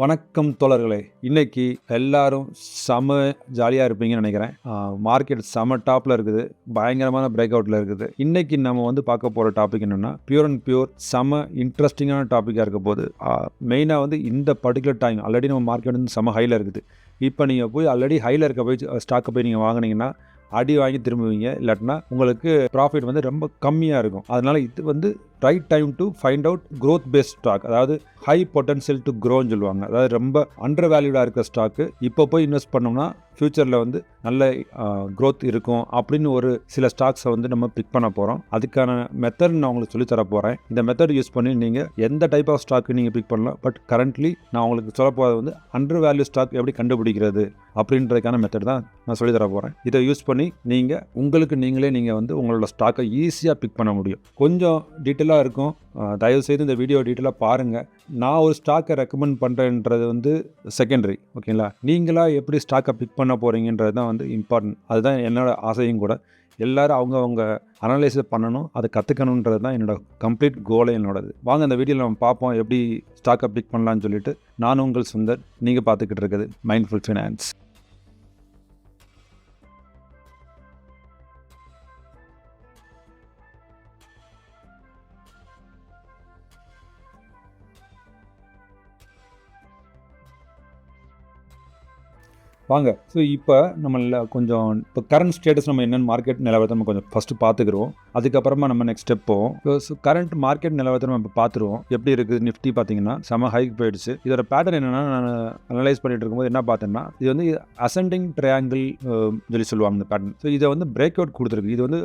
வணக்கம் தோழர்களே. இன்னைக்கு எல்லாரும் செம ஜாலியாக இருப்பீங்கன்னு நினைக்கிறேன். மார்க்கெட் செம டாப்பில் இருக்குது, பயங்கரமான பிரேக் அவுட்டில் இருக்குது. இன்னைக்கு நம்ம பார்க்க போகிற டாபிக் என்னென்னா பியூர் அண்ட் பியூர் செம இன்ட்ரெஸ்டிங்கான டாப்பிக்காக இருக்க போது. மெயினாக இந்த பர்டிகுலர் டைம் ஆல்ரெடி நம்ம மார்க்கெட் செம ஹையில் இருக்குது. இப்போ நீங்கள் போய் ஆல்ரெடி ஹையில் இருக்க போய் ஸ்டாக்கை போய் நீங்கள் வாங்கினீங்கன்னா அடி வாங்கி திரும்புவீங்க, இல்லாட்டினா உங்களுக்கு ப்ராஃபிட் ரொம்ப கம்மியாக இருக்கும். அதனால் இது right time to find out growth based stock, அதாவது ஹை பொட்டன்ஷியல் டு க்ரோன்னு சொல்லுவாங்க. அதாவது ரொம்ப அண்டர் வேல்யூடாக இருக்கிற ஸ்டாக்கு இப்போ போய் இன்வெஸ்ட் பண்ணோம்னா ஃப்யூச்சரில் நல்ல க்ரோத் இருக்கும் அப்படின்னு ஒரு சில ஸ்டாக்ஸை நம்ம பிக் பண்ண போகிறோம். அதுக்கான மெத்தட் நான் உங்களுக்கு சொல்லித்தர போகிறேன். இந்த மெத்தட் யூஸ் பண்ணி நீங்கள் எந்த டைப் ஆஃப் ஸ்டாக்கு நீங்கள் பிக் பண்ணலாம். பட் கரண்ட்லி நான் உங்களுக்கு சொல்ல போகிறது அண்டர் வேல்யூ ஸ்டாக் எப்படி கண்டுபிடிக்கிறது அப்படின்றதுக்கான மெத்தட் தான் நான் சொல்லித்தர போகிறேன். இதை யூஸ் பண்ணி நீங்கள் நீங்களே உங்களோட ஸ்டாக்கை ஈஸியாக பிக் பண்ண முடியும். கொஞ்சம் டீட்டெயிலாக இருக்கும், தயவுசெய்து இந்த வீடியோ டீட்டெயிலாக பாருங்கள். நான் ஒரு ஸ்டாக்கை ரெக்கமெண்ட் பண்ணுறேன்றது செகண்டரி, ஓகேங்களா? நீங்களாக எப்படி ஸ்டாக்கை பிக் பண்ண போகிறீங்கன்றது தான் இம்பார்ட்டன்ட். அதுதான் என்னோட ஆசையும் கூட. எல்லோரும் அவங்க அனலைஸ் பண்ணணும், அதை கற்றுக்கணுன்றது தான் என்னோடய கம்ப்ளீட் கோலே என்னோடது. வாங்க அந்த வீடியோவில் நம்ம பார்ப்போம் எப்படி ஸ்டாக்கை பிக் பண்ணலான்னு சொல்லிட்டு. நான் உங்கள் சுந்தர், நீங்கள் பார்த்துக்கிட்டு இருக்குது மைண்ட்ஃபுல் ஃபினான்ஸ். வாங்க. ஸோ இப்போ இப்போ கரண்ட் ஸ்டேட்டஸ் நம்ம என்னென்னு மார்க்கெட் நிலவரத்தை நம்ம கொஞ்சம் ஃபஸ்ட்டு பார்த்துக்குறோம். அதுக்கப்புறமா நம்ம நெக்ஸ்ட் ஸ்டெப் போவோம். ஸோ கரண்ட் மார்க்கெட் நிலவரத்தை நம்ம இப்போ பார்த்துருவோம். எப்படி இருக்குது நிஃப்டி பார்த்தீங்கன்னா செம ஹைக் போயிடுச்சு. இதோட பேட்டர்ன் என்னென்னா, நான் அனலைஸ் பண்ணிட்டு இருக்கும்போது என்ன பார்த்தேன்னா, இது அசெண்டிங் ட்ரையாங்கிள் சொல்லி சொல்லுவாங்க இந்த பேட்டர்ன். ஸோ இதை பிரேக் அவுட் கொடுத்துருக்கு. இது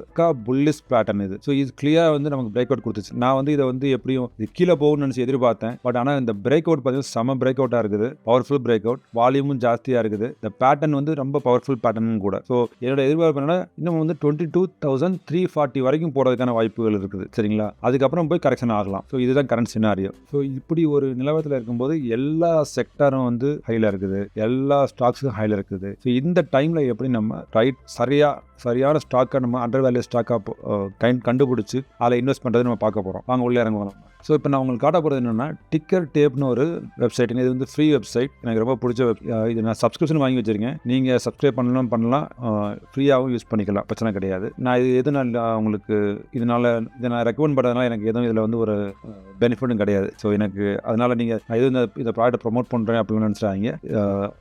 புல்லிஷ் பேட்டர்ன். ஸோ இது கிளியராக நமக்கு பிரேக் அவுட் கொடுத்துச்சு. நான் இதை எப்படியும் இது கீழே போகும்னு நினச்சி எதிர்பார்த்தேன். பட் ஆனால் இந்த பிரேக் அவுட் பார்த்தீங்கன்னா செம பிரேக் அவுட்டாக இருக்குது, பவர்ஃபுல் பிரேக் அவுட், வால்யூமும் ஜாஸ்தியாக இருக்குது. பேட்டர்ன் ரொம்ப பவர்ஃபுல் பேட்டர்ன் கூட. ஸோ என்னோட எதிர்பார்ப்பு என்னன்னா, இன்னும் 22,340 வரைக்கும் போறதுக்கான வாய்ப்புகள் இருக்குது, சரிங்களா? அதுக்கப்புறம் போய் கரெக்ஷன் ஆகலாம். ஸோ இதுதான் கரண்ட் சினாரியோ. ஸோ இப்படி ஒரு நிலவரத்தில் இருக்கும்போது எல்லா செக்டரும் ஹைல இருக்குது, எல்லா ஸ்டாக்ஸும் ஹைல இருக்குது. ஸோ இந்த டைம்ல எப்படி நம்ம சரியான ஸ்டாக்கை நம்ம அண்டர் வேல்யூ ஸ்டாக்காக கண்டுபிடிச்சி அதில் இன்வெஸ்ட் பண்ணுறது நம்ம பார்க்க போகிறோம். வாங்க உள்ளே இறங்குவோம். ஸோ இப்போ நான் உங்களுக்கு காட்ட போகிறது என்னென்னா, டிக்கர் டேப்னு ஒரு வெப்சைட். இது ஃப்ரீ வெப்சைட், எனக்கு ரொம்ப பிடிச்ச இது. நான் சப்ஸ்கிரிப்ஷன் வாங்கி வச்சுருக்கேன். நீங்கள் சப்ஸ்கிரைப் பண்ணலாம், ஃப்ரீயாகவும் யூஸ் பண்ணிக்கலாம், பிரச்சனை கிடையாது. நான் இது எதுனால உங்களுக்கு இதை நான் ரெக்கமெண்ட் பண்ணுறதுனால எனக்கு எதுவும் இதில் ஒரு பெனிஃபிட்டும் கிடையாது. ஸோ எனக்கு அதனால் நீங்கள் இதை ப்ராடக்ட் ப்ரொமோட் பண்ணுறேன் அப்படின்னு நினச்சிட்டாங்க.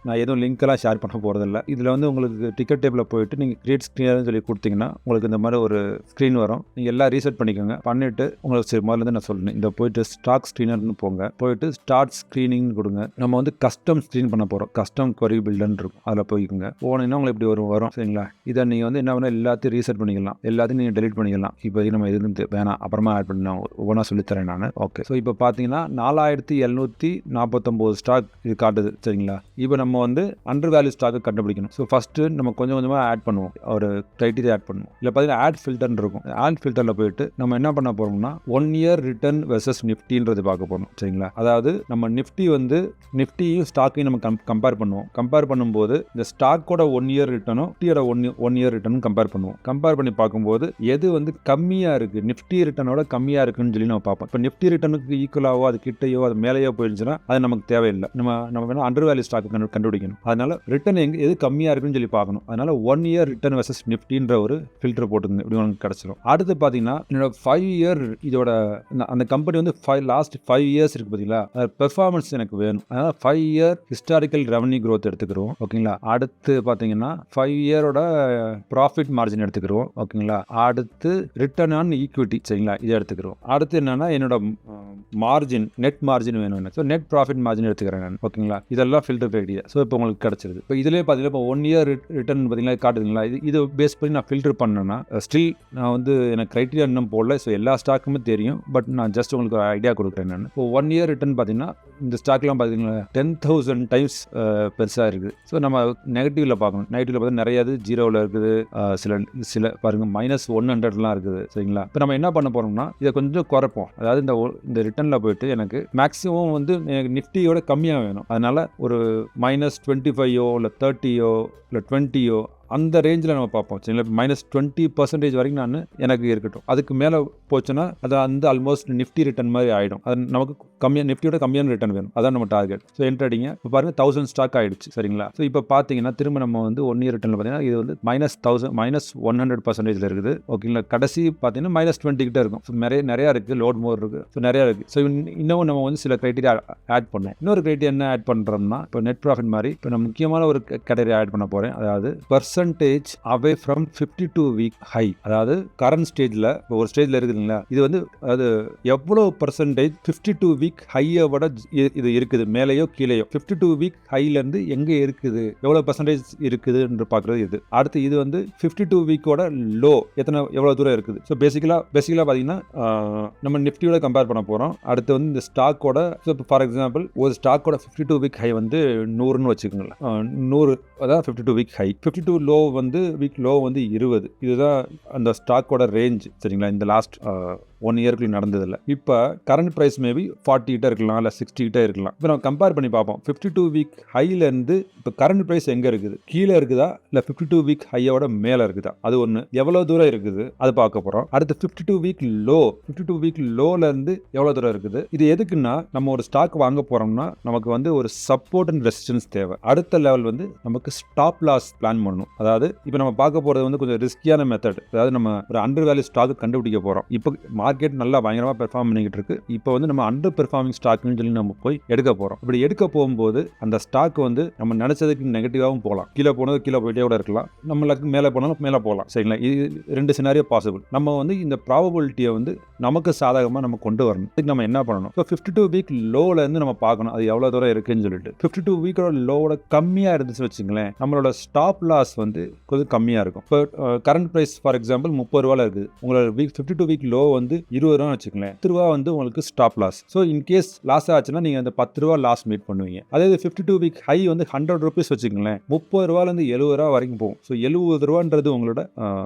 நான் எதுவும் லிங்க்கெல்லாம் ஷேர் பண்ண போகிறதில்ல. இதில் உங்களுக்கு டிக்கெட் டேபிளில் போயிட்டு நீங்கள் கிரியேட் ஸ்க்ரீன் சொல்லி கொடுத்தீங்கன்னா உங்களுக்கு இந்த மாதிரி ஒரு ஸ்க்ரீன் வரும். நீங்கள் எல்லாம் ரீசெட் பண்ணிக்கோங்க. பண்ணிவிட்டு உங்களுக்கு சரி முதல்ல நான் சொல்லணும், இந்த போயிட்டு ஸ்டாக் ஸ்க்ரீனர்னு போங்க. போயிட்டு ஸ்டார்ட் ஸ்க்ரீனிங் கொடுங்க. நம்ம கஸ்டம் ஸ்க்ரீன் பண்ண போகிறோம். கஸ்டம் query பில்டர்னு இருக்கும், அதில் போய்க்குங்க. போனீங்கன்னா உங்களுக்கு இப்படி வரும், சரிங்களா? இதை நீங்கள் என்ன பண்ணால் எல்லாத்தையும் ரீசெட் பண்ணிக்கலாம், எல்லாத்தையும் நீங்கள் டெலிட் பண்ணிக்கலாம். இப்போ நம்ம எதுவும் வேணாம், அப்புறமா ஆட் பண்ணி நான் ஒவ்வொன்றா சொல்லித்தரேன் நான். ஓகே. ஸோ இப்போ பார்த்தீங்கன்னா 4749 ஸ்டாக் இது காட்டுது, சரிங்களா? இப்போ நம்ம அண்டர் வேல்யூ ஸ்டாக்கை கண்டுபிடிக்கணும். ஸோ ஃபஸ்ட்டு நம்ம கொஞ்சம் கொஞ்சமாக ஆட் பண்ணுவோம், ஒரு க்ரைட்டீரியா ஆட் பண்ணுவோம். இல்லை பார்த்தீங்கன்னா ஆட் ஃபில்டர்னு இருக்கும். ஆட் ஃபில்டரில் போயிட்டு நம்ம என்ன பண்ண போகிறோம்னா 1 year ரிட்டர்ன் வெர்சஸ் நிஃப்டின்றது பார்க்க போகணும், சரிங்களா? அதாவது நம்ம நிஃப்டியும் ஸ்டாக்கையும் நம்ம கம்பேர் பண்ணுவோம். கம்பேர் பண்ணும்போது இந்த ஸ்டாக்கோட 1 year ரிட்டர்னும் நிஃப்டியோட 1 year ரிட்டர்னும் கம்பேர் பண்ணுவோம். கம்பேர் பண்ணி பார்க்கும்போது எது கம்மியாக இருக்குது, நிஃப்டி ரிட்டர்னோட கம்மியாக இருக்குன்னு சொல்லி நம்ம பார்ப்போம். இப்போ நிஃப்டி ரிட்டர்னுக்கு ஈக்குவலாவோ அது கிட்டையோ அது மேலேயோ போயிடுச்சுன்னா அது நமக்கு தேவையில்லை. நம்ம வேணால் அண்டர் வேல்யூ ஸ்டாக்கு கண்டுபிடிக்கணும். அதனால ரிட்டர்ன் எது கம்மியாக இருக்குன்னு சொல்லி பார்க்கணும். அதனால 1 year ரிட்டர்ன் வெர்சஸ் நிஃப்டின்ற ஒரு ஃபில்டர் போட்டுங்க, இப்படி உங்களுக்கு கிடச்சிடும். அடுத்து பார்த்தீங்கன்னா என்னோட 5 year இதோட அந்த கம்பெனி லாஸ்ட் 5 years இருக்கு பார்த்தீங்களா, பெர்ஃபார்மன்ஸ் எனக்கு வேணும். அதனால 5 year ஹிஸ்டாரிக்கல் ரெவன்யூ growth எடுத்துக்கிறோம், ஓகேங்களா? அடுத்து பார்த்தீங்கன்னா 5 yearோட ப்ராஃபிட் மார்ஜின் எடுத்துக்கிறோம், ஓகேங்களா? அடுத்து ரிட்டர்ன் ஆன் ஈக்விட்டி, சரிங்களா? இதை எடுத்துக்கிறோம். அடுத்து என்னன்னா என்னோட மார்ஜின், நெட் மார்ஜின் வேணும் எனக்கு. ஸோ நெட் ப்ராஃபிட் மார்ஜின் எடுத்துக்கிறேன் நான், ஓகேங்களா? இதெல்லாம் ஃபில்டர் கிரைட்டீரியா. ஸோ இப்போ உங்களுக்கு கிடச்சிருது. இப்போ இதிலே பார்த்தீங்கன்னா இப்போ 1 year ரிட்டர்ன் பார்த்தீங்களா காட்டுதுங்களா? இது பேஸ் பண்ணி நான் ஃபில்டர் பண்ணேன்னா ஸ்டில் நான் எனக்கு கிரைட்டீரியா இன்னும் போடல. ஸோ எல்லா ஸ்டாக்குமே தெரியும், பட் நான் ஜஸ்ட் உங்களுக்கு ஐடியா கொடுக்குறேன் நான். இப்போ 1 year ரிட்டர்ன் பார்த்தீங்கன்னா இந்த ஸ்டாக்லாம் பார்த்தீங்கன்னா 10,000 டைம்ஸ் பெருசாக இருக்குது. ஸோ நம்ம நெகட்டிவ்ல பார்க்கணும். நெகட்டிவ்ல பார்த்தா நிறைய ஜீரோவில் இருக்குது, சில பாருங்க -100லாம் இருக்குது, சரிங்களா? இப்போ நம்ம என்ன பண்ண போறோம்னா இதை கொஞ்சம் குறைப்போம். அதாவது இந்த ரிட்டர்னில் போயிட்டு எனக்கு மேக்ஸிமம் எனக்கு நிஃப்டியோட கம்மியாக வேணும். அதனால ஒரு -25 இல்லை 30 இல்லை 20 அந்த ரேஞ்சில் நம்ம பார்ப்போம் சரிங்களா. -20% வரைக்கும் நான் எனக்கு இருக்கட்டும். அதுக்கு மேலே போச்சுன்னா அது வந்து ஆல்மோஸ்ட் நிஃப்டி ரிட்டர்ன் மாதிரி ஆகிடும். அது நமக்கு கம்மியாக நிஃப்டியோட கம்மியான ரிட்டர்ன் வேணும். அதான் நம்ம டார்கெட். ஸோ என்ட்ரு அடிங்க. இப்போ பாருங்கள் 1000 ஸ்டாக் ஆகிடுச்சு சரிங்களா. ஸோ இப்போ பார்த்தீங்கன்னா திரும்ப நம்ம வந்து 1 இயர் ரிட்டர்னில் பார்த்தீங்கன்னா இது வந்து -100% இருக்குது ஓகேங்களா. கடைசி பார்த்தீங்கன்னா -20 கிட்ட இருக்கும். ஸோ நிறையா இருக்குது, லோட் மோர் இருக்குது, ஸோ நிறையா இருக்குது. ஸோ இன்னும் நம்ம வந்து சில கிரைட்டீரியா ஆட் பண்ணேன். இன்னொரு கிரைட்டீரியா என்ன ஆட் பண்ணுறோம்னா இப்போ நெட் ப்ராஃபிட் மாதிரி இப்போ நான் முக்கியமான ஒரு கேட்டகரி ஆட் பண்ண போகிறேன். அதாவது percentage away from 52 week high. அதாவது கரண்ட் ஸ்டேஜில் இப்போ ஒரு ஸ்டேஜில் இருக்குதுங்களா, இது வந்து அதாவது எவ்வளோ பர்சன்டேஜ் 52 வீக் ஹையை விட இது இருக்குது, மேலேயோ கீழேயோ 52 வீக் ஹைலேருந்து எங்கே இருக்குது, எவ்வளோ பர்சன்டேஜ் இருக்குது என்று பார்க்குறது இது. அடுத்து இது வந்து 52 வீக்கோட லோ எவ்வளோ தூரம் இருக்குது. ஸோ பேசிக்கலாக பார்த்தீங்கன்னா நம்ம நிஃப்டியோட கம்பேர் பண்ண போகிறோம். அடுத்து வந்து இந்த ஸ்டாக்கோட ஃபார் எக்ஸாம்பிள் ஒரு ஸ்டாக்கோட 52 வீக் ஹை வந்து 100ன்னு வச்சுக்கோங்களேன். 100 அதான் 52 வீக் ஹை. 52 லோ வந்து வீக் லோ வந்து 20. இதுதான் அந்த ஸ்டாக்கோட ரேஞ்ச் சரிங்களா. இந்த லாஸ்ட் 1 இயர்க்குள்ள நடந்ததில்ல. இப்போ கரண்ட் ப்ரைஸ் மேபி 40 கிட்ட இருக்கலாம், இல்லை 60 கிட்ட இருக்கலாம். இப்போ நம்ம கம்பேர் பண்ணி பார்ப்போம். 52 வீக் ஹைலேருந்து இப்போ கரண்ட் ப்ரைஸ் எங்கே இருக்குது, கீழே இருக்குதா இல்லை 52 வீக் ஹையோட மேலே இருக்குதா, அது ஒன்று. எவ்வளோ தூரம் இருக்குது அது பார்க்க போகிறோம். அடுத்து 52 வீக் லோலேருந்து எவ்வளோ தூரம் இருக்குது. இது எதுக்குன்னா நம்ம ஒரு ஸ்டாக் வாங்க போகிறோம்னா நமக்கு வந்து ஒரு சப்போர்ட் அண்ட் ரெசிஸ்டன்ஸ் தேவை. அடுத்த லெவல் வந்து நமக்கு ஸ்டாப் லாஸ் பிளான் பண்ணணும். அதாவது இப்போ நம்ம பார்க்க போகிறது வந்து கொஞ்சம் ரிஸ்கியான மெத்தட். அதாவது நம்ம ஒரு அண்டர் வேல்யூ ஸ்டாக் கண்டுபிடிக்க போகிறோம். இப்போ மார்க்கெட் நல்லா பயங்கரமாக பெர்ஃபார்ம் பண்ணிக்கிட்டு இருக்கு. இப்போ வந்து நம்ம அண்டர் பெர்ஃபார்மிங் ஸ்டாக்னு சொல்லி நம்ம போய் எடுக்க போகிறோம். இப்படி எடுக்க போகும்போது அந்த ஸ்டாக் வந்து நம்ம நினைச்சதுக்கு நெகட்டிவாகவும் போகலாம். கீழே போனது கீழே போயிட்டே கூட இருக்கலாம், நம்மளுக்கு மேலே போனாலும் மேலே போகலாம் சரிங்களா. இது 2 சினாரியோ பாசிபிள். நம்ம வந்து இந்த ப்ராபபிலிட்டியை வந்து நமக்கு சாதகமாக நம்ம கொண்டு வரணும். இதுக்கு நம்ம என்ன பண்ணணும், ஸோ 52 வீக் லோலேருந்து நம்ம பார்க்கணும் அது எவ்வளோ தூரம் இருக்குன்னு சொல்லிட்டு. 52 வீக்கோட லோவோட கம்மியாக இருந்துச்சு வச்சுங்களேன், நம்மளோட ஸ்டாப் லாஸ் வந்து கொஞ்சம் கம்மியாக இருக்கும். இப்போ கரண்ட் ப்ரைஸ் ஃபார் எக்ஸாம்பிள் 30 ரூபாயில் இருக்குது. உங்களோட 52 வீக் லோ வந்து 20 ரூபா வச்சுக்கலேன். 10 ரூபா வந்து உங்களுக்கு stop loss. So in case loss ஆச்சுன்னா நீங்கள் அந்த 10 ரூபா லாஸ் மீட் பண்ணுவீங்க. அதே 52 வீக் ஹை வந்து 100 ரூபீஸ் வச்சுக்கங்களேன், 30 ரூபாலேருந்து 70 ரூபா வரைக்கும் போகும். ஸோ 70 ரூபான்றது உங்களோட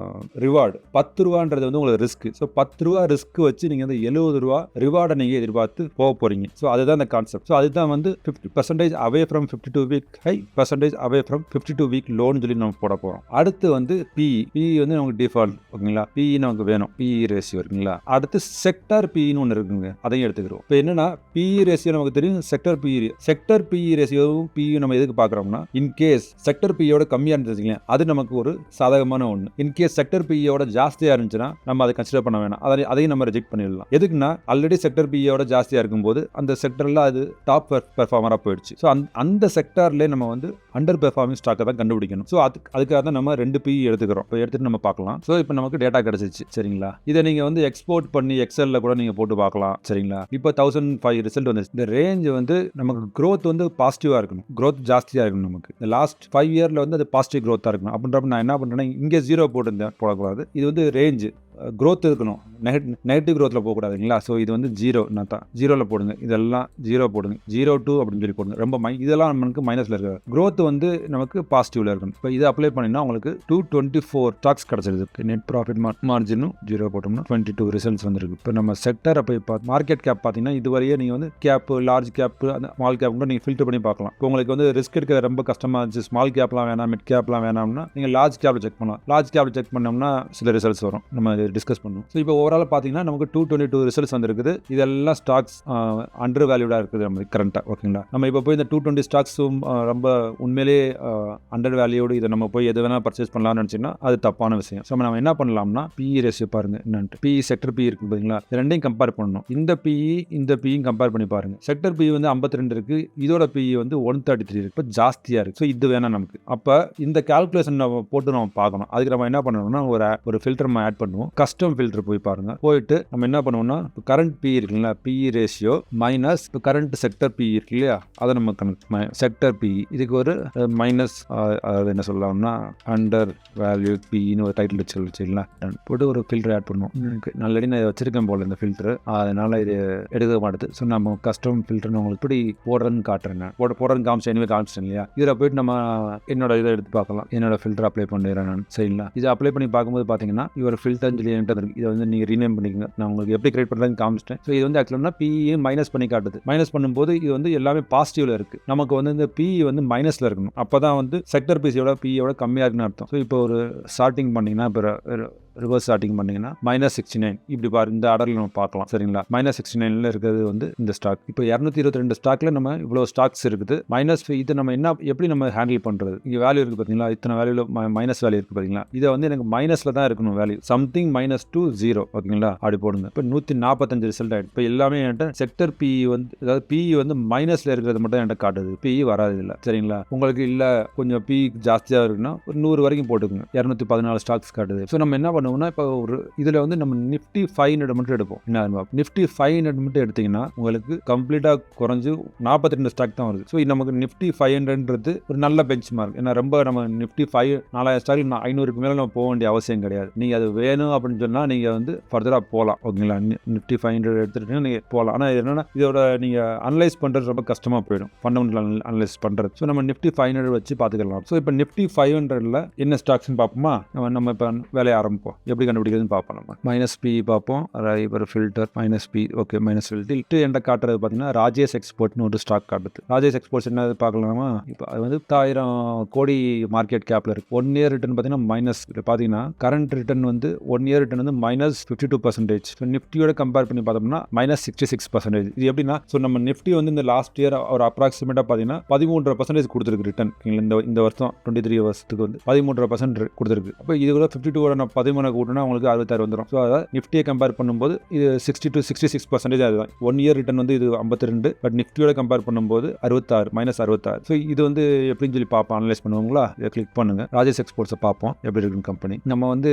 ரிவார்டு, 10 ரூபான்றது வந்து உங்களுக்கு ரிஸ்க். ஸோ 10 ரூபா ரிஸ்க் வச்சு நீங்கள் வந்து 70 ரூபா ரிவார்டை நீங்கள் எதிர்பார்த்து போக போறீங்க. ஸோ அதுதான் அந்த கான்செப்ட். ஸோ அதுதான் வந்து 50% away from 52 week high, % away from 52 week லோன்னு சொல்லி நம்ம போட போகிறோம். அடுத்து வந்து PE வந்து நமக்கு டிஃபால்ட் ஓகேங்களா. PE நமக்கு வேணும், PE ரேஷியோ இருக்குங்களா. அடுத்து செக்டார் PEன்னு ஒன்று இருக்குங்க, அதையும் எடுத்துக்கிறோம். இப்போ என்னன்னா PE ரேஷியோ நமக்கு தெரியும், செக்டர் PE ரேஷியோவும் PE நம்ம எதுக்கு பார்க்குறோம்னா இன்கேஸ் செக்டர் PEயோட கம்மியாக இருந்துச்சுங்களேன் அது நமக்கு ஒரு சாதகமான ஒன்று. இன்கேஸ் செக்டர் PEயோட ஜாஸ்தியாக இருந்துச்சுன்னா நம்ம அதை கன்சிடர் பண்ண வேணாம், அதையும் நம்ம ரிஜெக்ட் பண்ணிடலாம். எதுக்குன்னா ஆல்ரெடி செக்டர் PEயோட ஜாஸ்தியாக இருக்கும்போது அந்த செக்டரில் அது டாப் பெர்ஃபார்மராக போயிடுச்சு. ஸோ அந்த செக்டார்லேயே நம்ம வந்து அண்டர் பெர்ஃபார்மிங் ஸ்டாக்கை தான் கண்டுபிடிக்கணும். ஸோ அதுக்காக தான் நம்ம 2 PE எடுத்துக்கிறோம். இப்போ எடுத்துட்டு நம்ம பார்க்கலாம். ஸோ இப்போ நமக்கு டேட்டா கிடைச்சிச்சு சரிங்களா. இதை நீங்கள் வந்து எக்ஸ்போர்ட் பண்ணி எக்ஸலில் கூட நீங்கள் போட்டு பார்க்கலாம் சரிங்களா. இப்போ 1005 ரிசல்ட் வந்துச்சு. இந்த ரேஞ்ச் வந்து நமக்கு க்ரோத் வந்து பாசிட்டிவாக இருக்கணும், க்ரோத் ஜாஸ்தியாக இருக்கணும். நமக்கு இந்த லாஸ்ட் 5 இயரில் வந்து அது பாசிட்டிவ் க்ரோத்தாக இருக்கணும். அப்படின்றப்ப நான் என்ன பண்ணுறேன்னா இங்கே 0 போடக்கூடாது. இது வந்து ரேஞ்சு க்ரோத் இருக்கணும், நெகட்டிவ் க்ரோத்தில் போகக்கூடாதுங்களா. ஸோ இது வந்து 0 நான் தான் 0ல் போடுங்க, இதெல்லாம் 0 போடுங்க, 0 அப்படின்னு சொல்லி போடுங்க. ரொம்ப இதெல்லாம் நமக்கு மைனஸில் இருக்காது. க்ரோத் வந்து நமக்கு பாசிட்டிவ்ல இருக்கணும். இப்போ இதை அப்ளை பண்ணினா உங்களுக்கு 224 ஸ்டாக்ஸ் கிடச்சிருது. நெட் ப்ராஃபிட் மார்ஜினும் 0 போட்டோம்னா 22 ரிசல்ட்ஸ் வந்துருக்கு. இப்போ நம்ம செக்டரை போய் மார்க்கெட் கேப் பார்த்தீங்கன்னா இதுவரையே நீங்கள் வந்து கேப், லார்ஜ் கேப், அந்த ஸ்மால் கேப் கூட நீங்கள் ஃபில்டர் பண்ணி பார்க்கலாம். இப்போ உங்களுக்கு வந்து ரிஸ்க் எடுக்க ரொம்ப கஷ்டமாக இருந்துச்சு, ஸ்மால் கேப்லாம் வேணாம், மிட் கேப்லாம் வேணாம்னா நீங்கள் லார்ஜ் கேப்ல செக் பண்ணலாம். லார்ஜ் கேப்ல செக் பண்ணோம்னா சில ரிசல்ட்ஸ் வரும், நம்ம டிஸ்கஸ் பண்ணுவோம். ஸோ இப்போ ஓவரால் பார்த்தீங்கன்னா நமக்கு 222 ரிசல்ட்ஸ் வந்துருக்குது. இதெல்லாம் ஸ்டாக்ஸ் அண்டர் வேல்யூடாக இருக்குது நம்ம கரண்ட்டாக ஓகேங்களா. நம்ம இப்போ போய் இந்த 220 ஸ்டாக்ஸும் ரொம்ப உண்மையிலே அண்டர் வேல்யூடு, இதை நம்ம போய் எது வேணால் பர்ச்சேஸ் பண்ணலாம்னு நினச்சிங்கன்னா அது தப்பான விஷயம். ஸோ நம்ம என்ன பண்ணலாம்னா PE ரேஷியோ பாருங்க என்னன்ட்டு. PE செக்டர் PE இருக்கு பார்த்தீங்களா, இது ரெண்டையும் கம்பேர் பண்ணணும். இந்த PE கம்பேர் பண்ணி பாருங்க. செக்டர் PE வந்து 52 இருக்கு, இதோட PE வந்து 133 இருக்கு, இப்போ ஜாஸ்தியாக இருக்கு. ஸோ இது வேணாம் நமக்கு. அப்போ இந்த கால்குலேஷன் நம்ம போட்டு நம்ம பார்க்கணும். அதுக்கு நம்ம என்ன பண்ணணும்னா ஒரு ஃபில்டர் நம்ம ஆட் பண்ணுவோம். கஸ்டம் ஃபில்டர் போய் பாருங்க. போயிட்டு நம்ம என்ன பண்ணுவோம்னா கரண்ட் PE இருக்குங்களா, PE ரேஷியோ மைனஸ் இப்போ கரண்ட் செக்டர் PE இருக்கு இல்லையா, அதை நம்ம செக்டர் PE இதுக்கு ஒரு மைனஸ், அதாவது என்ன சொல்லலாம்னா அண்டர் வேல்யூ PEன்னு ஒரு டைட்டில் வச்சுக்கலாம். போட்டு ஒரு ஃபில்டர் ஆட் பண்ணுவோம். நல்லடி நான் வச்சிருக்கேன் போல இந்த ஃபில்டர், அதனால இது எடுக்க மாட்டேது. ஸோ நம்ம கஸ்டம் ஃபில்டர்னு உங்களுக்கு இப்படி போடுறதுன்னு காட்டுறேன். போடுறதுன்னு காமிச்சேன் இல்லையா. இதில் போயிட்டு நம்ம என்னோட இதை எடுத்து பார்க்கலாம். என்னோட ஃபில்டர் அப்ளை பண்ணிடுறேன் நான் சரிங்களா. இதை அப்ளை பண்ணி பார்க்கும்போது பார்த்தீங்கன்னா இவர் ஃபில்டர்னு இதுல என்கிட்ட இருக்கு. இதை வந்து நீங்க ரீநேம் பண்ணிக்கங்க. நான் உங்களுக்கு எப்படி கிரியேட் பண்றதுன்னு காமிச்சிட்டேன். ஸோ இது வந்து ஆக்சுவலாக பிஇ மைனஸ் பண்ணி காட்டுது. மைனஸ் பண்ணும்போது இது வந்து எல்லாமே பாசிட்டிவ்ல இருக்கு. நமக்கு வந்து இந்த பிஇ வந்து மைனஸ்ல இருக்கணும். அப்பதான் வந்து செக்டர் பிசியோட பிஇயோட கம்மியா இருக்குன்னு அர்த்தம். ஸோ இப்போ ஒரு ஸ்டார்டிங் பண்ணீங்கன்னா இப்போ ரிவர்ஸ் ஸ்டார்டிங் பண்ணீங்கன்னா -69 இப்படி பாரு, இந்த ஆர்டரில் நம்ம பார்க்கலாம். சரிங்களா, -69 இருக்கிறது வந்து இந்த ஸ்டாக். இப்போ 222 ஸ்டாக்ல நம்ம இவ்வளோ ஸ்டாக்ஸ் இருக்குது. இது நம்ம எப்படி நம்ம ஹேண்டில் பண்றது? இங்கே வேல்யூ இருக்கு பார்த்தீங்களா, இத்தனை வேல்யூல மைனஸ் வேல்யூ இருக்கு பார்த்தீங்களா, இதை வந்து எனக்கு மைனஸ்ல தான் இருக்கணும் வேல்யூ. சம்திங் -2 ஓகேங்களா, அப்படி போடுங்க. இப்போ 145 ரிசல்ட் ஆயிடுச்சு. இப்போ எல்லாமே என்கிட்ட செக்டர் பிஇ வந்து, அதாவது பிஇ வந்து மைனஸ்ல இருக்கிறது மட்டும் என்கிட்ட காட்டுது. பிஇ வராது இல்லை. சரிங்களா, உங்களுக்கு இல்லை கொஞ்சம் பிஇ ஜாஸ்தியாக இருக்குன்னா ஒரு 100 வரைக்கும் போட்டுக்கோங்க. 214 ஸ்டாக்ஸ் காட்டுது. ஸோ நம்ம என்ன இப்போ ஒரு இதுல வந்து நம்ம நிஃப்டி 500 மட்டும் எடுப்போம். என்ன நிஃப்டி 500 மட்டும் எடுத்தீங்கன்னா உங்களுக்கு கம்ப்ளீட்டா குறைஞ்சு 42 ஸ்டாக் தான் வருது. ஸோ நமக்கு நிஃப்டி 500ன்றது ஒரு நல்ல பெஞ்ச் மார்க். ஏன்னா ரொம்ப நம்ம நிஃப்டி 4000 ஸ்டாக் 500க்கு மேலே நம்ம போக வேண்டிய அவசியம் கிடையாது. நீங்க அது வேணும் அப்படின்னு சொன்னா நீங்க வந்து ஃபர்தரா போகலாம். ஓகேங்களா, நிஃப்டி 500 எடுத்துட்டு நீங்க போகலாம். ஆனால் என்னன்னா இதோட நீங்க அனலைஸ் பண்றது ரொம்ப கஷ்டமா போயிடும், ஃபண்டமெண்டல் அனலைஸ் பண்றது. ஸோ நம்ம நிஃப்டி 500 வச்சு பார்த்துக்கலாம். ஸோ இப்போ நிஃப்டி 500ல என்ன ஸ்டாக்ஸ்ன்னு பார்ப்போமா? நம்ம இப்போ வேலையை ஆரம்பிப்போம். எப்படி கண்டுபிடிக்கிறதுன்னு பார்ப்போம். நம்ம -P பார்ப்போம். ஒரு ஃபில்டர் -P. ஓகே, -ஃபில்டர் என்கிட்ட காட்டுறது பார்த்தீங்கன்னா ராஜேஷ் எக்ஸ்போர்ட்னு ஒரு ஸ்டாக் காட்டுது. ராஜேஷ் எக்ஸ்போர்ட்ஸ் என்ன பார்க்கலாமா? இப்போ அது வந்து 1000 கோடி மார்க்கெட் கேப்ல இருக்கு. 1 இயர் ரிட்டர்ன் பார்த்தீங்கன்னா மைனஸ் பார்த்தீங்கன்னா கரண்ட் ரிட்டர்ன் வந்து 1 இயர் ரிட்டர்ன் வந்து -52%. ஸோ நிஃப்டியோட கம்பேர் பண்ணி பார்த்தோம்னா -66%. இது எப்படின்னா, ஸோ நம்ம நிஃப்டி வந்து இந்த லாஸ்ட் இயர் ஒரு அப்ராக்சிமேட்டாக பார்த்தீங்கன்னா 13% கொடுத்துருக்கு ரிட்டர்ன். இந்த வருஷம் 23 வருஷத்துக்கு வந்து 13% கொடுத்துருக்கு. அப்போ இது கூட 52 நான் 13 கூட்டினா உங்களுக்கு 66 வந்துடும். ஸோ அதாவது நிஃப்டியை கம்பேர் பண்ணும்போது இது 60 to 66% அதுதான். 1 இயர் ரிட்டர்ன் வந்து இது 52, பட் நிஃப்டியோட கம்பேர் பண்ணும்போது 66 -66. ஸோ இது வந்து எப்படின்னு சொல்லி பார்ப்போம், அனலைஸ் பண்ணுவாங்களா? இதை கிளிக் பண்ணுங்க. ராஜேஷ் எக்ஸ்போர்ட்ஸை பார்ப்போம் எப்படி இருக்குன்னு கம்பெனி. நம்ம வந்து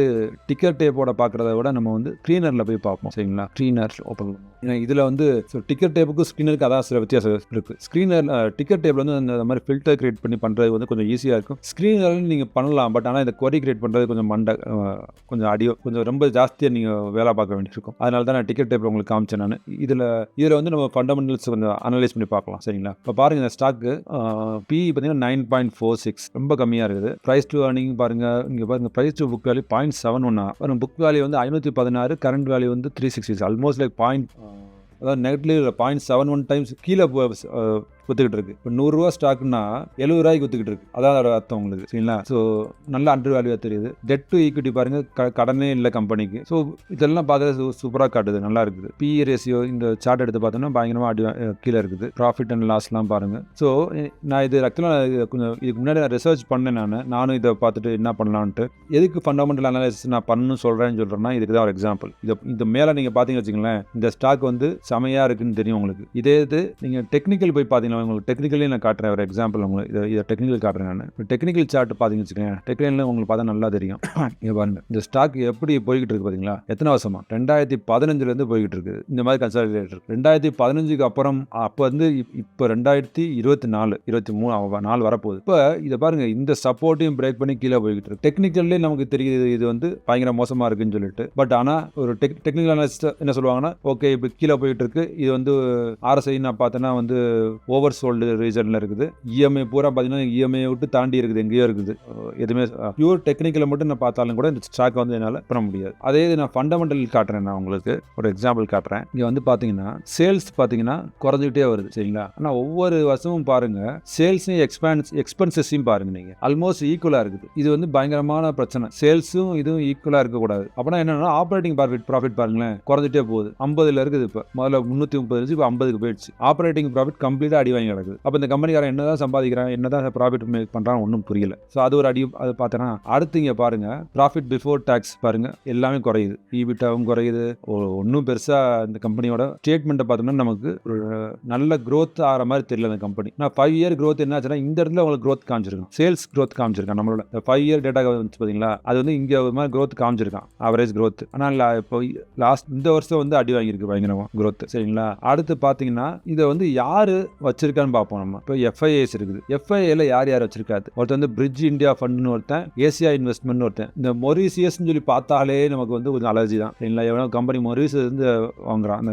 டிக்கெட் டேப்போட பார்க்கறத விட நம்ம வந்து ஸ்க்ரீனரில் போய் பார்ப்போம். சரிங்களா, ஸ்க்ரீனர் ஓப்பன் பண்ணுவோம். இதில் வந்து டிக்கெட் டேப்புக்கு ஸ்க்ரீனருக்கு அதான் சில வித்தியாசம் இருக்கு. ஸ்க்ரீனர் டிக்கெட் டேப்ல வந்து அந்த மாதிரி ஃபில்டர் கிரியேட் பண்ணி பண்ணுறது வந்து கொஞ்சம் ஈஸியாக இருக்கும். ஸ்க்ரீனரில் நீங்கள் பண்ணலாம், பட் ஆனால் இந்த கொரி கிரியேட் பண்ணுறது கொஞ்சம் கொஞ்சம் அடியோ கொஞ்சம் ரொம்ப ஜாஸ்தியாக நீங்கள் வேலை பார்க்க வேண்டியிருக்கும். அதனால தான் நான் டிக்கெட் டேப் உங்களுக்கு காமிச்சேன். நான் இதில் வந்து நம்ம ஃபண்டமெண்டல்ஸ் கொஞ்சம் அனலைஸ் பண்ணி பார்க்கலாம். சரிங்களா, இப்போ பாருங்க, இந்த ஸ்டாக்கு பிஇ பார்த்தீங்கன்னா 9.46 ரொம்ப கம்மியாக இருக்குது. ப்ரைஸ் டு ஏர்னிங் பாருங்க, இங்கே பாருங்க, price to book value 0.71. Book value வந்து 516, கரண்ட் வேல்யூ வந்து 360. ஆல்மோஸ்ட் லைக் அதாவது நெகட்டிவ் 0.71 டைம்ஸ் கீழே வித்துக்கிட்டு இருக்கு. இப்போ 100 ரூபா ஸ்டாக்னா 70 ரூபாய்க்கு வித்துக்கிட்டு இருக்கு. அதான் அதோட அர்த்தம் உங்களுக்கு. சரிங்களா, ஸோ நல்ல அண்டர் வேல்யூவாக தெரியுது. டெட் டு ஈக்விட்டி பாருங்க, கடனே இல்லை கம்பெனிக்கு. ஸோ இதெல்லாம் பார்த்து சூப்பராக காட்டுது, நல்லா இருக்குது. பிஇ ரேஷியோ இந்த சார்ட் எடுத்து பார்த்தோம்னா பயங்கரமாக கீழே இருக்குது. ப்ராஃபிட் அண்ட் லாஸ்லாம் பாருங்க. ஸோ நான் இது ஆக்சுவலாக கொஞ்சம் இதுக்கு முன்னாடி நான் ரிசர்ச் பண்ணேன். நானும் இதை பார்த்துட்டு என்ன பண்ணலான்ட்டு, எதுக்கு ஃபண்டமெண்டல் அனாலிசிஸ் நான் பண்ணணும்னு சொல்கிறேன்னா இதுக்கு தான் ஒரு எக்ஸாம்பிள். இது மேலே நீங்கள் பார்த்தீங்கன்னு வச்சுங்களேன், இந்த ஸ்டாக் வந்து செமையாக இருக்குன்னு தெரியும் உங்களுக்கு. இதே இது நீங்கள் டெக்னிக்கல் போய் பார்த்தீங்கன்னா உங்களுக்கு டெக்னிக்கலே நான் காட்டுறேன். ஒரு எக்ஸாம்பிள் உங்களுக்கு இதை டெக்னிக்கல் காட்டுறேன். நான் டெக்னிக்கல் சார்ட் பார்த்தீங்கன்னு வச்சுக்கோங்க, டெக்னிக்கல் உங்களுக்கு பார்த்தா நல்லா தெரியும். இங்கே பாருங்க, இந்த ஸ்டாக் எப்படி போய்கிட்டு இருக்கு பார்த்தீங்களா? எத்தனை வருஷமா? 2015 போய்கிட்டு இருக்குது. இந்த மாதிரி கன்சாலிடேட் இருக்கு. 2015க்கு அப்புறம் அப்போ வந்து இப்போ 2024 23 வரப்போகுது. இப்போ இதை பாருங்க, இந்த சப்போர்ட்டையும் பிரேக் பண்ணி கீழே போய்கிட்டு இருக்கு. டெக்னிக்கல்லே நமக்கு தெரியுது இது வந்து பயங்கர மோசமா இருக்குன்னு சொல்லிட்டு. பட் ஆனால் ஒரு டெக்னிக்கல் அனாலிஸ்ட் என்ன சொல்லுவாங்கன்னா, ஓகே இப்போ கீழே போயிட்டு இருக்கு, இது வந்து RSI நான் பார்த்தேன்னா வந்து ஓவர் சோல்டு ரீசன்ல இருக்குது. இஎம்ஐ பூரா பார்த்தீங்கன்னா இஎம்ஐ விட்டு தாண்டி இருக்குது, எங்கேயோ இருக்குது. எதுவுமே பியூர் டெக்னிக்கலை மட்டும் நான் பார்த்தாலும் கூட இந்த ஸ்டாக் வந்து என்னால் பண்ண முடியாது. அதே இது நான் ஃபண்டமெண்டல் காட்டுறேன். நான் உங்களுக்கு ஒரு எக்ஸாம்பிள் காட்டுறேன். இங்கே வந்து பார்த்தீங்கன்னா சேல்ஸ் பார்த்தீங்கன்னா குறைஞ்சிட்டே வருது. சரிங்களா, ஆனால் ஒவ்வொரு வருஷமும் பாருங்க சேல்ஸையும் எக்ஸ்பென்சஸையும் பாருங்க, நீங்கள் ஆல்மோஸ்ட் ஈக்குவலாக இருக்குது. இது வந்து பயங்கரமான பிரச்சனை. சேல்ஸும் இதுவும் ஈக்குவலாக இருக்கக்கூடாது. அப்படின்னா என்னன்னா ஆப்ரேட்டிங் ப்ராஃபிட் பாருங்களேன் குறைஞ்சிட்டே போகுது. 50ல் இருக்குது. இப்போ முதல்ல 330 இப்போ 50க்கு போயிடுச்சு. ஆப்ரேட்டிங் ப்ராஃபிட் கம்ப்ளீட்டாக அடி வாங்கி கிடக்குது. அப்போ இந்த கம்பெனிக்காரன் என்னதான் சம்பாதிக்கிறான், என்னதான் ப்ராஃபிட் மேக் பண்றான், ஒன்றும் புரியல. ஸோ அது ஒரு அடி. அது பார்த்தோன்னா அடுத்து இங்கே பாருங்க, ப்ராஃபிட் பிஃபோர் டாக்ஸ் பாருங்க எல்லாமே குறையுது. ஈபிட்டாவும் குறையுது. ஒன்றும் பெருசா இந்த கம்பெனியோட ஸ்டேட்மெண்ட்டை பார்த்தோம்னா நமக்கு ஒரு நல்ல growth ஆகிற மாதிரி தெரியல. அந்த கம்பெனி நான் 5 இயர் growth என்ன ஆச்சுன்னா இந்த இடத்துல உங்களுக்கு growth காமிச்சிருக்கான், சேல்ஸ் growth காமிச்சிருக்கான். நம்மளோட 5 இயர் டேட்டா வந்து பார்த்தீங்களா, அது வந்து இங்கே ஒரு மாதிரி growth காமிச்சிருக்கான், ஆவரேஜ் growth. ஆனால் இப்போ லாஸ்ட் இந்த வருஷம் வந்து அடி வாங்கியிருக்கு பயங்கரமா growth. சரிங்களா, அடுத்து பார்த்தீங்கன்னா இதை வந்து யாரு வச்சு வச்சிருக்கான்னு பார்ப்போம். நம்ம இப்போ FIAs இருக்குது. FIAல யார் யார் வச்சிருக்காது? ஒருத்தன் வந்து பிரிட்ஜ் இந்தியா ஃபண்ட்னு ஒருத்தன், ஏசியா இன்வெஸ்ட்மெண்ட் ஒருத்தன். இந்த மொரீசியஸ்ன்னு சொல்லி பார்த்தாலே நமக்கு வந்து கொஞ்சம் அலர்ஜி தான் இல்லைங்களா? எவ்வளோ கம்பெனி மொரீசியஸ் வந்து வாங்குறான்.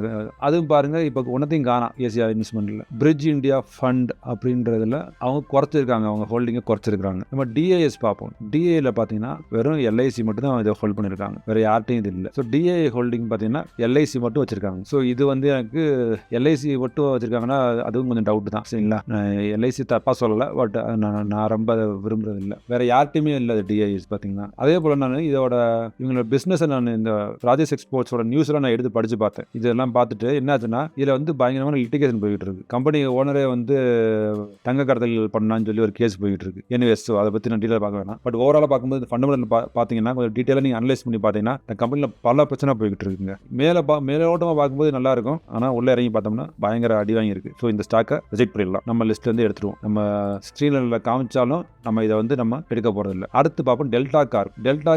அதுவும் பாருங்க இப்போ ஒன்றத்தையும் காணாம். ஏசியா இன்வெஸ்ட்மெண்ட்ல பிரிட்ஜ் இந்தியா ஃபண்ட் அப்படின்றதுல அவங்க குறைச்சிருக்காங்க, அவங்க ஹோல்டிங்கை குறைச்சிருக்காங்க. நம்ம DIS பார்ப்போம். DIல பார்த்தீங்கன்னா வெறும் LIC மட்டும் தான் இதை ஹோல்ட் பண்ணியிருக்காங்க, வேற யார்ட்டையும் இது இல்லை. ஸோ DI ஹோல்டிங் பார்த்தீங்கன்னா LIC மட்டும் வச்சிருக்காங்க. ஸோ இது வந்து எனக்கு LIC மட்டும் வச்சிருக்காங்கன்னா அதுவும் கொஞ்சம் டவுட் தான் சரிங்களா. LIC தப்பா சொல்லலை, பட் நான் ரொம்ப விரும்புறது இல்லை. வேற யார்ட்டையுமே இல்லை DIS பார்த்தீங்கன்னா. அதே போல நான் இதோட இவங்களோட பிஸ்னஸை நான் இந்த ராஜேஷ் எக்ஸ்போர்ட்ஸோட நியூஸ்லாம் நான் எடுத்து படிச்சு பார்த்தேன். இதெல்லாம் பார்த்துட்டு என்னாச்சுன்னா இதில் வந்து பயங்கரமான லிட்டிகேஷன் போயிட்டு இருக்கு. கம்பெனி ஓனரே வந்து தங்க கடத்தல் பண்ணான்னு சொல்லி ஒரு கேஸ் போயிட்டு இருக்கு. எனிவேஸ் அதை பற்றி நான் டீட்டெயில் பார்க்க வேணாம். பட் ஓவராலாக பார்க்கும்போது ஃபண்டமெண்டல் பார்த்தீங்கன்னா கொஞ்சம் டீட்டெயிலாக நீங்கள் அனலைஸ் பண்ணி பார்த்தீங்கன்னா இந்த கம்பெனியில் பல பிரச்சனை போய்கிட்டு இருக்குங்க. மேலோட்டமாக பார்க்கும்போது நல்லா இருக்கும், ஆனால் உள்ள இறங்கி பார்த்தோம்னா பயங்கர அடி வாங்கியிருக்கு. ஸோ இந்த ஸ்டாக்கை ரிஜெக்ட் பண்ணிடலாம், நம்ம லிஸ்ட்லேருந்து எடுத்துருவோம். நம்ம ஸ்க்ரீனில் காமிச்சாலும் நம்ம இதை வந்து நம்ம எடுக்க போகிறதில்ல. அடுத்து பார்ப்போம் டெல்டா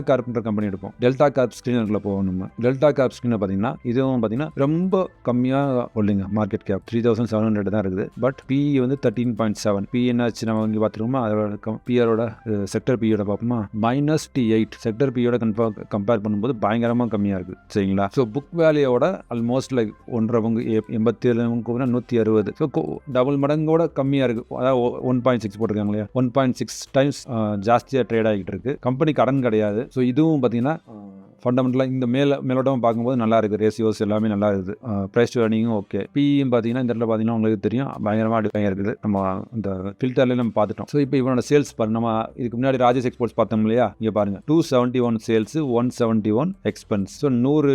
கார்ப்ன்ற கம்பெனி எடுப்போம். டெல்டா கார்ப் ஸ்க்ரீனர்ல போவோம். நம்ம டெல்டா கார்ப் ஸ்க்ரீனர் பார்த்தீங்கன்னா இதுவும் பார்த்தீங்கன்னா ரொம்ப கம்மியாக ஹோல்டிங்க. மார்க்கெட் கேப் 3700 தான் இருக்குது. பட் PE வந்து 13.7. PE என்னாச்சு நம்ம இங்கே பார்த்துருவோமா? அதோட பிஆரோட செக்டர் பியோட பார்ப்போமா? -8. செக்டர் பியோட கம்பேர் பண்ணும்போது பயங்கரமாக கம்மியாக இருக்குது சரிங்களா. ஸோ புக் வேல்யூவோட ஆல்மோஸ்ட் லைக் 1.87 160. ஸோ டபுள் மடங்கோட கம்மியாக இருக்குது. அதாவது 1.6 போட்டிருக்காங்க இல்லையா, 1.6 டைம்ஸ் ஜாஸ்தியாக ட்ரேட் ஆகிட்டு இருக்கு. கம்பெனி கடன் கிடையாது. ஸோ இதுவும் பார்த்தீங்கன்னா ஃபண்டமெண்டலாக இந்த மேலோட்டமாக பார்க்கும்போது நல்லா இருக்குது. ரேஷியோஸ் எல்லாமே நல்லா இருக்குது. ப்ரைஸ் டு ஏர்னிங்கும் ஓகே. PEயும் பார்த்தீங்கன்னா இந்த இடத்துல பார்த்தீங்கன்னா உங்களுக்கு தெரியும் பயங்கரமாக அடிப்பாங்க இருக்குது. நம்ம இந்த ஃபில்டர்லேயே நம்ம பார்த்துட்டோம். ஸோ இப்போ இவனோட சேல்ஸ் பாருங்க. நம்ம இதுக்கு முன்னாடி ராஜேஷ் எக்ஸ்போர்ட்ஸ் பார்த்தோம் இல்லையா, இங்கே பாருங்க 271 சேல்ஸ், 171 எக்ஸ்பென்ஸ். ஸோ 100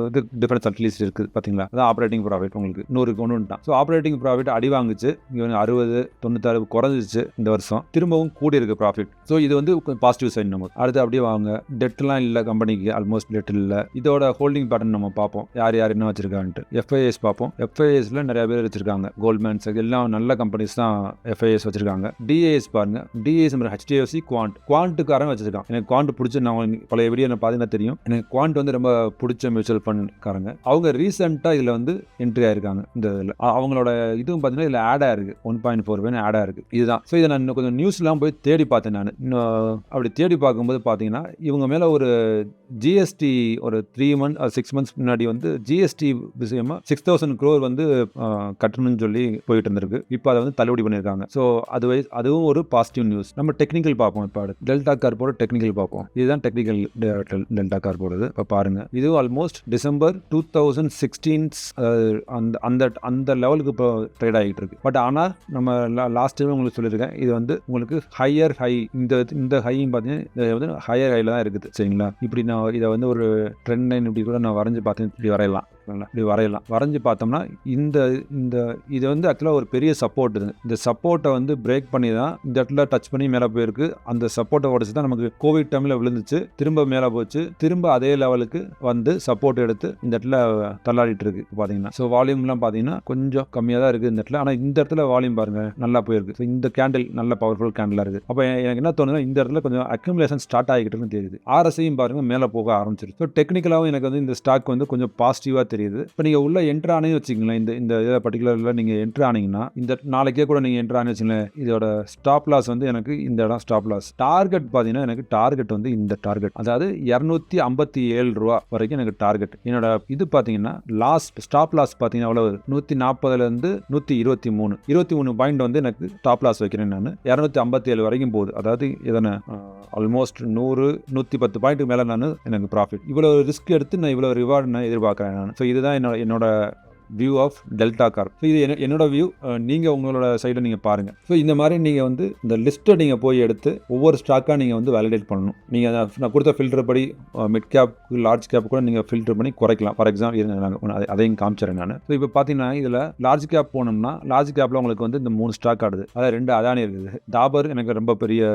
இது டிஃபரன்ஸ் அட்லீஸ்ட் இருக்குது பார்த்தீங்களா. அதான் ஆப்ரேட்டிங் ப்ராஃபிட் உங்களுக்கு 100 கொண்டு வந்துட்டான். ஸோ ஆப்ரேட்டிங் ப்ராஃபிட் அடி வாங்குச்சு, இங்கே 60 96 குறைஞ்சிச்சு இந்த வருஷம், திரும்பவும் கூடி இருக்கு ப்ராஃபிட். ஸோ இது வந்து பாசிட்டிவ் சைன். நமக்கு அடுத்து அப்படியே வாங்க, டெட்லாம் இல்லை கம்பெனிக்கு, ஆல்மோஸ்ட் டெட் இல்லை. இதோட ஹோல்டிங் பேட்டர்ன் நம்ம பார்ப்போம், யார் என்ன வச்சிருக்கான்ட்டு. FIAs பார்ப்போம். FIAsல நிறைய பேர் வச்சிருக்காங்க. கோல்ட்மேன் சாக்ஸ் எல்லாம் நல்ல கம்பெனிஸ் தான் FIAs வச்சிருக்காங்க. DIS பாருங்க, DIS HDFC குவாண்ட்டுக்காரன் வச்சிருக்கான். எனக்கு குவாண்ட் பிடிச்ச, நான் பழைய வீடியோ பார்த்தீங்கன்னா தெரியும், எனக்கு குவாண்ட் வந்து ரொம்ப பிடிச்ச மியூச்சுவல் ஃபண்ட் காரங்க. அவங்க ரீசெண்டாக இதில் வந்து என்ட்ரி ஆயிருக்காங்க. இந்த இதில் அவங்களோட இதுவும் பார்த்தீங்கன்னா இதில் ஆட் ஆயிருக்கு, 1.4 ஆட் ஆயிருக்கு. இதுதான். ஸோ இதை நான் இன்னும் கொஞ்சம் நியூஸ்லாம் போய் தேடி பார்த்தேன். நான் இன்னும் அப்படி தேடி பார்க்கும்போது பார்த்தீங்கன்னா இவங்க மேலே ஒரு GST ஒரு 3 months 6 months முன்னாடி வந்து GST விஷயமா 6,000 crore வந்து கட்டணும்னு சொல்லி போயிட்டு இருந்திருக்கு. இப்போ அதை வந்து தள்ளுபடி பண்ணியிருக்காங்க. ஸோ அதுவும் ஒரு பாசிட்டிவ் நியூஸ். நம்ம டெக்னிக்கல் பார்ப்போம். இப்போ டெல்டா கார்போட டெக்னிக்கல் பார்ப்போம். இதுதான் டெக்னிக்கல் டெல்டா கார்போடது. இப்போ பாருங்க, இது ஆல்மோஸ்ட் டிசம்பர் 2016 அந்த லெவலுக்கு இப்போ ட்ரேட் ஆகிட்டு இருக்கு. பட் ஆனால் நம்ம லாஸ்ட் டைம் உங்களுக்கு சொல்லியிருக்கேன், இது வந்து உங்களுக்கு ஹையர் ஹை, இந்த ஹையும் பார்த்தீங்கன்னா ஹையர் ஹைல தான் இருக்குது சரிங்களா. இப்படி நான் இதை வந்து ஒரு ட்ரெண்ட் லைன் இப்படி கூட நான் வரைஞ்சி பார்த்தேன். இப்படி வரைஞ்சி பார்த்தோம்னா இது வந்து ஆக்சுவலாக ஒரு பெரிய சப்போர்ட். இந்த சப்போர்ட்டை வந்து பிரேக் பண்ணி தான் இந்த இடத்துல டச் பண்ணி மேலே போயிருக்கு. அந்த சப்போர்ட்டை உடச்சு தான் நமக்கு கோவிட் டைமில் விழுந்துச்சு, திரும்ப மேலே போச்சு, திரும்ப அதே லெவலுக்கு வந்து சப்போர்ட் எடுத்து இந்த இடத்துல தள்ளாடிட்டு இருக்கு பார்த்தீங்கன்னா. ஸோ வால்யூம்லாம் பார்த்தீங்கன்னா கொஞ்சம் கம்மியாக தான் இருக்குது இந்த இடத்துல. ஆனால் இந்த இடத்துல வால்யூம் பாருங்க நல்லா போயிருக்கு. ஸோ இந்த கேண்டில் நல்ல பவர்ஃபுல் கேண்டிலாக இருக்குது. அப்போ எனக்கு என்ன தோணுதுன்னா இந்த இடத்துல கொஞ்சம் அக்யூமுலேஷன் ஸ்டார்ட் ஆகிட்டு இருக்குன்னு தெரியுது. RSIயும் பாருங்க மேலே போக ஆரம்பிச்சிருக்கு. ஸோ டெக்னிக்கலாகவும் எனக்கு வந்து இந்த ஸ்டாக் வந்து கொஞ்சம் பாசிட்டிவாக தெரியுது. இப்போ நீங்கள் உள்ள என்ட்ரு ஆனே வச்சுங்களேன், இந்த இதில் பர்டிகுலரில் நீங்கள் என்ட்ரு ஆனீங்கன்னா, இந்த நாளைக்கே கூட நீங்கள் என்ட்ரு ஆனே வச்சுங்களேன், இதோட ஸ்டாப் லாஸ் வந்து எனக்கு இந்த இடம் ஸ்டாப் லாஸ். டார்கெட் பார்த்தீங்கன்னா எனக்கு டார்கெட் வந்து இந்த டார்கெட், அதாவது 257 ரூபா வரைக்கும் எனக்கு டார்கெட். என்னோட இது பார்த்தீங்கன்னா ஸ்டாப் லாஸ் பார்த்தீங்கன்னா எவ்வளவு, 140 123 பாயிண்ட் வந்து எனக்கு ஸ்டாப் லாஸ் வைக்கிறேன் நான். 257 வரைக்கும் போகுது. அதாவது இதனை ஆல்மோஸ்ட் 110 பாயிண்ட்டுக்கு மேலே நான் எனக்கு ப்ராஃபிட். இவ்வளோ ரிஸ்க் எடுத்து நான் இவ்வளோ ரிவார்டு நான் எதிர்பார்க்குறேன் நான். ஸோ இதுதான் என்னோட view of delta corp. So இது என்னோட வியூ. நீங்கள் உங்களோட சைடில் நீங்கள் பாருங்கள். ஸோ இந்த மாதிரி நீங்கள் வந்து இந்த லிஸ்ட்டை நீங்கள் போய் எடுத்து ஒவ்வொரு ஸ்டாக்காக நீங்கள் வந்து வேலிடேட் பண்ணணும். நீங்கள் நான் கொடுத்த ஃபில்டர் படி மிட் கேப் லார்ஜ் கேப் கூட நீங்கள் ஃபில்டர் பண்ணி குறைக்கலாம். ஃபார் எக்ஸாம்பிள் நாங்கள் அதையும் காமிச்சிடறேன் நான். ஸோ இப்போ பார்த்தீங்கன்னா இதில் லார்ஜ் கேப் போனோம்னா லார்ஜ் கேப்பில் உங்களுக்கு வந்து இந்த 3 ஸ்டாக் ஆடுது. அதாவது 2 அதானி இருக்குது. டாபர் எனக்கு ரொம்ப பெரிய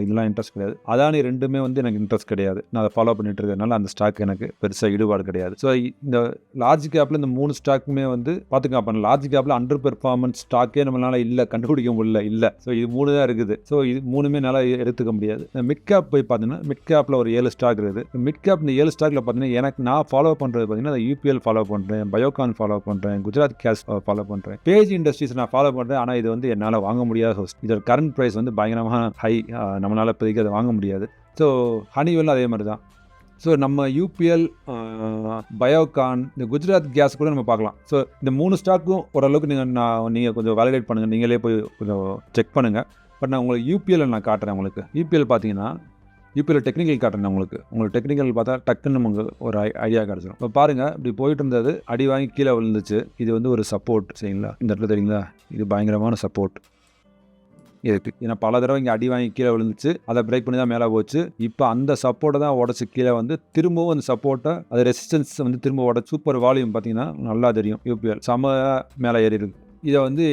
இதெல்லாம் இன்ட்ரெஸ்ட் கிடையாது. அதானி ரெண்டுமே வந்து எனக்கு இன்ட்ரெஸ்ட் கிடையாது. நான் அதை ஃபாலோ பண்ணிட்டு இருக்கிறதுனால அந்த ஸ்டாக் எனக்கு பெருசாக ஈடுபாடு கிடையாது. ஸோ இந்த லார்ஜ் கேப்பில் இந்த 3 ஸ்டாக் ஸ்டாக்குமே வந்து பார்த்துக்கலாம். அப்போ லார்ஜ் கேப்பில் அண்டர் பெர்ஃபார்மன்ஸ் ஸ்டாக்கே நம்மளால கண்டுபிடிக்க முடியல இல்லை. ஸோ இது 3 தான் இருக்குது. ஸோ இது 3மே நல்லா எடுத்துக்க முடியாது. மிட் கேப் போய் பார்த்தீங்கன்னா மிட் கேப்பில் ஒரு 7 ஸ்டாக் இருக்குது. மிட் கேப் இந்த 7 ஸ்டாக்ல பார்த்தீங்கன்னா எனக்கு நான் ஃபாலோ பண்ணுறது பார்த்தீங்கன்னா யூபிஎல் ஃபாலோ பண்ணுறேன், பயோகான் ஃபாலோ பண்ணுறேன், குஜராத் கேஸ் ஃபாலோ பண்ணுறேன், பேஜ் இண்டஸ்ட்ரீஸ் நான் ஃபாலோ பண்ணுறேன். ஆனால் இது வந்து என்னால் வாங்க முடியாத இதோட கரண்ட் ப்ரைஸ் வந்து பயங்கரமாக ஹை, நம்மளால் இப்போதைக்கு அதை வாங்க முடியாது. ஸோ ஹனிவெல் அதே மாதிரி தான். ஸோ நம்ம யூபிஎல், பயோகான், இந்த குஜராத் கேஸ் கூட நம்ம பார்க்கலாம். ஸோ இந்த 3 ஸ்டாக்கும் ஓரளவுக்கு நீங்கள் கொஞ்சம் வேலிடேட் பண்ணுங்கள், நீங்களே போய் கொஞ்சம் செக் பண்ணுங்கள். பட் நான் உங்களுக்கு யூபிஎல் நான் காட்டுறேன். உங்களுக்கு யூபிஎல் பார்த்தீங்கன்னா யூபிஎல் டெக்னிக்கல் காட்டுறேன். உங்களுக்கு டெக்னிக்கல் பார்த்தா டக்குன்னு நமக்கு ஒரு ஐடியா கிடச்சிடும். இப்போ பாருங்கள், இப்படி போயிட்டு இருந்தது, அடி வாங்கி கீழே விழுந்துச்சு. இது வந்து ஒரு சப்போர்ட், சரிங்களா? இந்த இடத்துல தெரியுங்களா, இது பயங்கரமான சப்போர்ட் இருக்குது. ஏன்னா பல தடவை இங்கே அடி வாங்கி கீழே விழுந்துச்சு, அதை பிரேக் பண்ணி தான் மேலே போச்சு. இப்போ அந்த சப்போர்ட்டை தான் உடச்சி கீழே வந்து திரும்பவும் அந்த சப்போர்ட்டை, அது ரெசிஸ்டன்ஸ் வந்து திரும்ப உடச்சி சூப்பர் வால்யூம் பார்த்தீங்கன்னா நல்லா தெரியும். யூபிஎல் செம மேலே ஏறி இருக்கு. இதை வந்து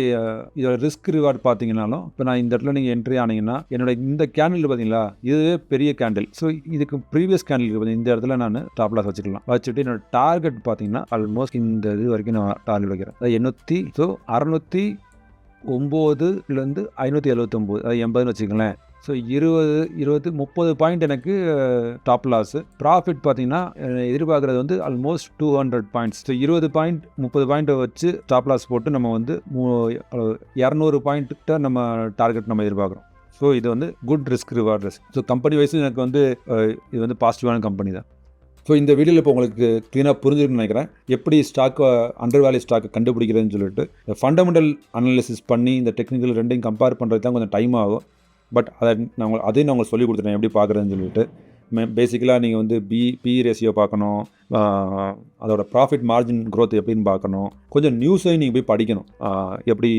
இதோட ரிஸ்க் ரிவார்டு பார்த்தீங்கன்னாலும், இப்போ நான் இந்த இடத்துல நீங்கள் என்ட்ரி ஆனீங்கன்னா என்னோட இந்த கேண்டில் பார்த்தீங்களா, இதுவே பெரிய கேண்டில். ஸோ இதுக்கு ப்ரீவியஸ் கேண்டிலுக்கு பார்த்தீங்கன்னா இந்த இடத்துல நான் டாப் லாஸ் வச்சுட்டு என்னோட டார்கெட் பார்த்தீங்கன்னா ஆல்மோஸ்ட் இந்த இது வரைக்கும் நான் டார்கெட் வைக்கிறேன். 800, ஸோ 609லேருந்து 579, அது 80ன்னு வச்சுக்கங்களேன். ஸோ 20 30 பாயிண்ட் எனக்கு டாப் லாஸு. ப்ராஃபிட் பார்த்தீங்கன்னா எதிர்பார்க்குறது வந்து ஆல்மோஸ்ட் 200 பாயிண்ட்ஸ். ஸோ 20 பாயிண்ட் 30 பாயிண்ட்டை வச்சு டாப் லாஸ் போட்டு நம்ம வந்து 200 பாயிண்ட்டு நம்ம டார்கெட் நம்ம எதிர்பார்க்குறோம். ஸோ இது வந்து good risk reward risk. So company wise எனக்கு வந்து இது வந்து பாசிட்டிவான கம்பெனி தான். ஸோ இந்த வீடியோவில் இப்போ உங்களுக்கு க்ளீனாக புரிஞ்சுருக்குன்னு நினைக்கிறேன், எப்படி ஸ்டாக்கை அண்டர் வேல்யூ ஸ்டாக்கை கண்டுபிடிக்கிறதுன்னு சொல்லிட்டு. ஃபண்டமெண்டல் அனாலிசிஸ் பண்ணி இந்த டெக்னிக்கல் ரெண்டையும் கம்பேர் பண்ணுறது தான் கொஞ்சம் டைம் ஆகும். பட் அதையும் நான் உங்களுக்கு சொல்லி கொடுத்துட்டேன் எப்படி பார்க்குறதுன்னு சொல்லிட்டு. பேசிக்கலாக நீங்கள் வந்து பிஇ ரேஷியோ பார்க்கணும், அதோட ப்ராஃபிட் மார்ஜின் க்ரோத் எப்படின்னு பார்க்கணும், கொஞ்சம் நியூஸையும் நீங்கள் போய் படிக்கணும், எப்படி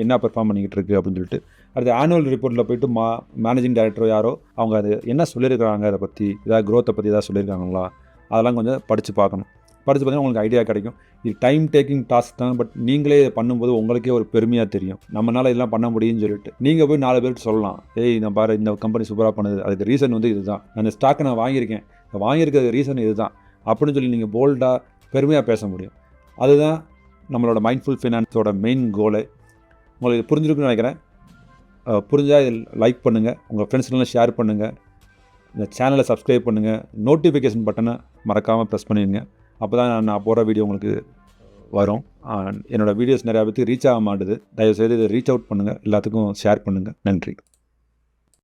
என்ன பெர்ஃபார்ம் பண்ணிக்கிட்டு இருக்குது அப்படின்னு சொல்லிட்டு. அடுத்து ஆனுவல் ரிப்போர்ட்டில் போய்ட்டு மேனேஜிங் டைரக்டர் யாரோ அவங்க அது என்ன சொல்லியிருக்கிறாங்க, அதை பற்றி ஏதாவது க்ரோத்தை பற்றி ஏதாவது சொல்லியிருக்காங்களா, அதெல்லாம் கொஞ்சம் படித்து பார்க்கணும். படித்து பார்த்தீங்கன்னா உங்களுக்கு ஐடியா கிடைக்கும். இது டைம் டேக்கிங் டாஸ்க் தான், பட் நீங்களே இதை பண்ணும்போது உங்களுக்கே ஒரு பெருமையாக தெரியும், நம்மளால் இதெல்லாம் பண்ண முடியும்னு சொல்லிட்டு. நீங்கள் போய் 4 பேருக்கு சொல்லலாம், நான் பாரு இந்த கம்பெனி சூப்பராக பண்ணுது, அதுக்கு ரீசன் வந்து இதுதான், அந்த ஸ்டாக்கை நான் வாங்கியிருக்கேன், வாங்கியிருக்கிறது ரீசன் இதுதான் அப்படின்னு சொல்லி நீங்கள் போல்டாக பெருமையாக பேச முடியும். அதுதான் நம்மளோட மைண்ட்ஃபுல் ஃபினான்ஸோட மெயின் கோலு. உங்களுக்கு புரிஞ்சிருக்குன்னு நினைக்கிறேன். புரிஞ்சால் இதில் லைக் பண்ணுங்கள், உங்கள் ஃப்ரெண்ட்ஸ்லாம் ஷேர் பண்ணுங்கள், இந்த சேனலை சப்ஸ்கிரைப் பண்ணுங்கள், நோட்டிஃபிகேஷன் பட்டனை மறக்காமல் ப்ரெஸ் பண்ணிடுங்க. அப்போ தான் நான் போகிற வீடியோ உங்களுக்கு வரும். என்னோடய வீடியோஸ் நிறையா பேருக்கு ரீச் ஆக மாட்டுது. தயவுசெய்து இதை ரீச் அவுட் பண்ணுங்கள், எல்லாத்துக்கும் ஷேர் பண்ணுங்கள். நன்றி.